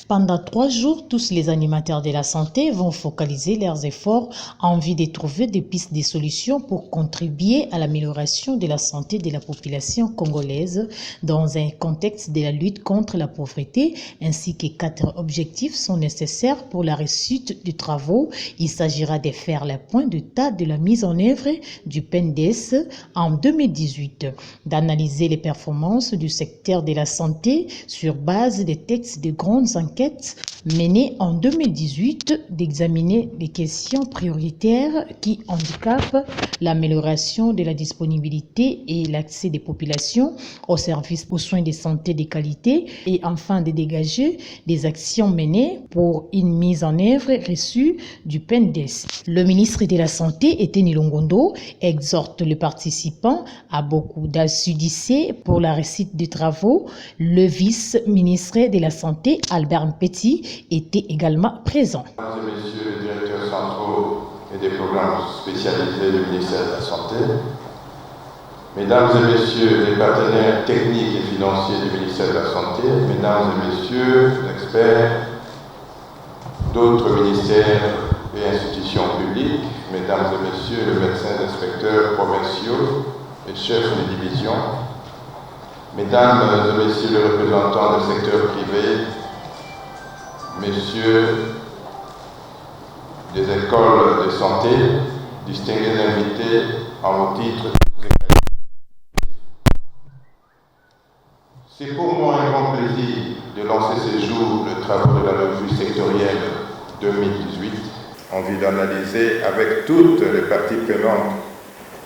Pendant 3 jours, tous les animateurs de la santé vont focaliser leurs efforts en vue de trouver des pistes de solutions pour contribuer à l'amélioration de la santé de la population congolaise dans un contexte de la lutte contre la pauvreté, ainsi que 4 objectifs sont nécessaires pour la réussite des travaux. Il s'agira de faire le point d'état de la mise en œuvre du PNDES en 2018, d'analyser les performances du secteur de la santé sur base des textes de grandes enquêtes menées en 2018, d'examiner les questions prioritaires qui handicapent l'amélioration de la disponibilité et l'accès des populations aux services aux soins de santé de qualité et enfin de dégager des actions menées pour une mise en œuvre reçue du PNDES. Le ministre de la Santé, Etienne Longondo, exhorte les participants à beaucoup d'assiduité pour la réussite des travaux. Le vice-ministre de la Santé, Albert Petit, était également présent. Mesdames et messieurs les directeurs centraux et des programmes spécialisés du ministère de la Santé, mesdames et messieurs les partenaires techniques et financiers du ministère de la Santé, mesdames et messieurs les experts d'autres ministères et institutions publiques, mesdames et messieurs les médecins inspecteurs provinciaux et chefs de division, mesdames et messieurs les représentants du secteur privé, messieurs des écoles de santé, distingués invités en vos titres. C'est pour moi un grand plaisir de lancer ces jours le travail de la revue sectorielle 2018 en vue d'analyser avec toutes les parties prenantes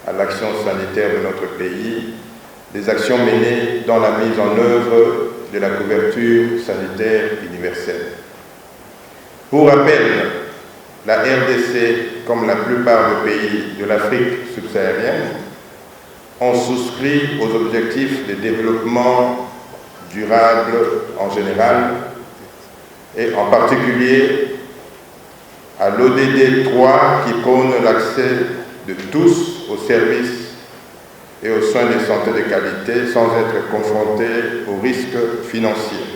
à l'action sanitaire de notre pays les actions menées dans la mise en œuvre de la couverture sanitaire universelle. Pour rappel, la RDC, comme la plupart des pays de l'Afrique subsaharienne, ont souscrit aux objectifs de développement durable en général et en particulier à l'ODD 3 qui prône l'accès de tous aux services et aux soins de santé de qualité sans être confrontés aux risques financiers.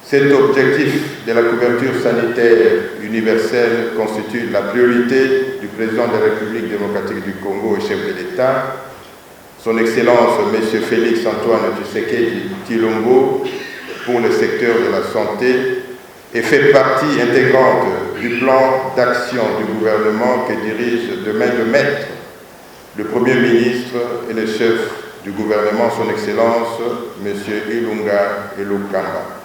Cet objectif de la couverture sanitaire universelle constitue la priorité du président de la République démocratique du Congo et chef de l'État, son Excellence M. Félix Antoine Tshisekedi Tshilombo, pour le secteur de la santé et fait partie intégrante du plan d'action du gouvernement que dirige de main de maître le Premier ministre et le chef du gouvernement, son Excellence M. Ilunga Ilukamba.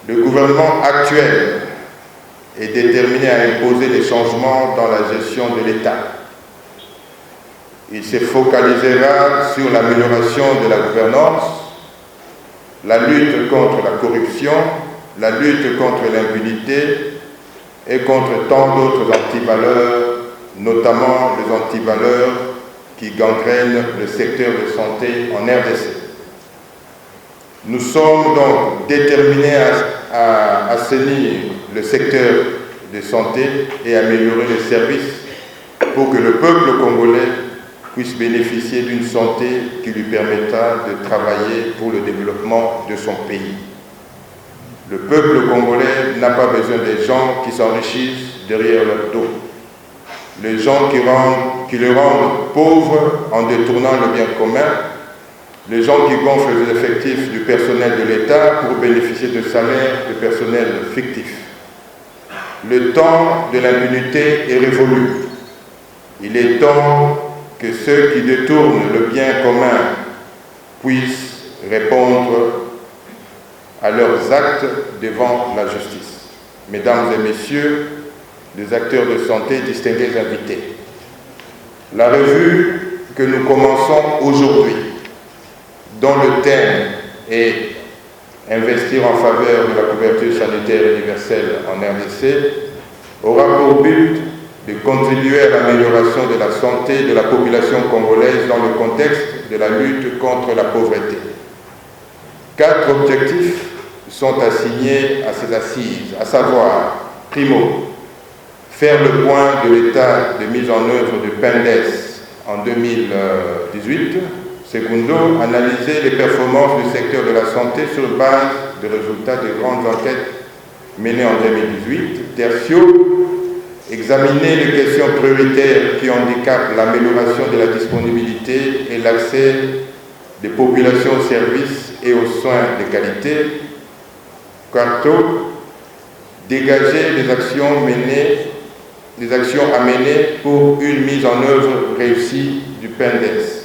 Le gouvernement actuel est déterminé à imposer des changements dans la gestion de l'État. Il se focalisera sur l'amélioration de la gouvernance, la lutte contre la corruption, la lutte contre l'impunité et contre tant d'autres antivaleurs, notamment les antivaleurs qui gangrènent le secteur de santé en RDC. Nous sommes donc déterminés à assainir le secteur de santé et améliorer les services pour que le peuple congolais puisse bénéficier d'une santé qui lui permettra de travailler pour le développement de son pays. Le peuple congolais n'a pas besoin des gens qui s'enrichissent derrière leur dos, les gens qui le rendent pauvre en détournant le bien commun, les gens qui gonflent les effectifs du personnel de l'État pour bénéficier de salaires de personnel fictif. Le temps de l'impunité est révolu. Il est temps que ceux qui détournent le bien commun puissent répondre à leurs actes devant la justice. Mesdames et messieurs, les acteurs de santé, distingués invités, la revue que nous commençons aujourd'hui, dont le thème est « Investir en faveur de la couverture sanitaire universelle en RDC », aura pour but de contribuer à l'amélioration de la santé de la population congolaise dans le contexte de la lutte contre la pauvreté. 4 objectifs sont assignés à ces assises, à savoir, primo, faire le point de l'état de mise en œuvre du PNDES en 2018, secondo, analyser les performances du secteur de la santé sur base des résultats des grandes enquêtes menées en 2018. Tertio, examiner les questions prioritaires qui handicapent l'amélioration de la disponibilité et l'accès des populations aux services et aux soins de qualité. Quarto, dégager des actions à mener pour une mise en œuvre réussie du PENDES.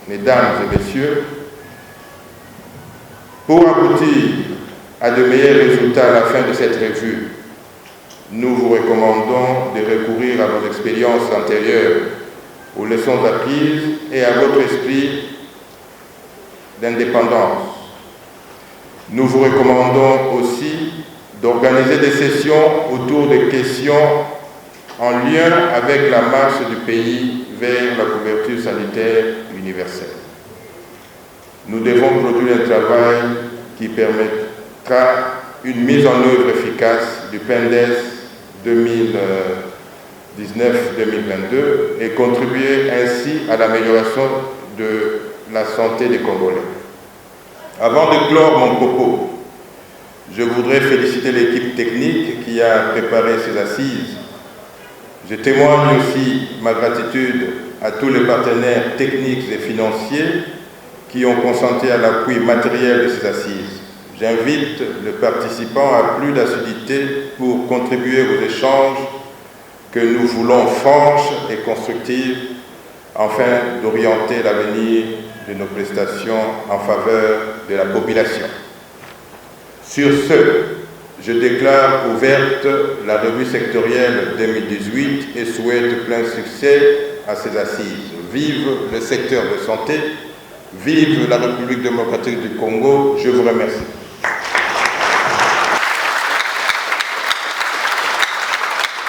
Mesdames et messieurs, pour aboutir à de meilleurs résultats à la fin de cette revue, nous vous recommandons de recourir à vos expériences antérieures, aux leçons apprises et à votre esprit d'indépendance. Nous vous recommandons aussi d'organiser des sessions autour des questions en lien avec la marche du pays vers la couverture sanitaire universelle. Nous devons produire un travail qui permettra une mise en œuvre efficace du PENDES 2019-2022 et contribuer ainsi à l'amélioration de la santé des Congolais. Avant de clore mon propos, je voudrais féliciter l'équipe technique qui a préparé ces assises. Je témoigne aussi ma gratitude à tous les partenaires techniques et financiers qui ont consenti à l'appui matériel de ces assises. J'invite les participants à plus d'assiduité pour contribuer aux échanges que nous voulons franches et constructifs afin d'orienter l'avenir de nos prestations en faveur de la population. Sur ce, je déclare ouverte la revue sectorielle 2018 et souhaite plein succès à ces assises. Vive le secteur de santé, vive la République démocratique du Congo, je vous remercie.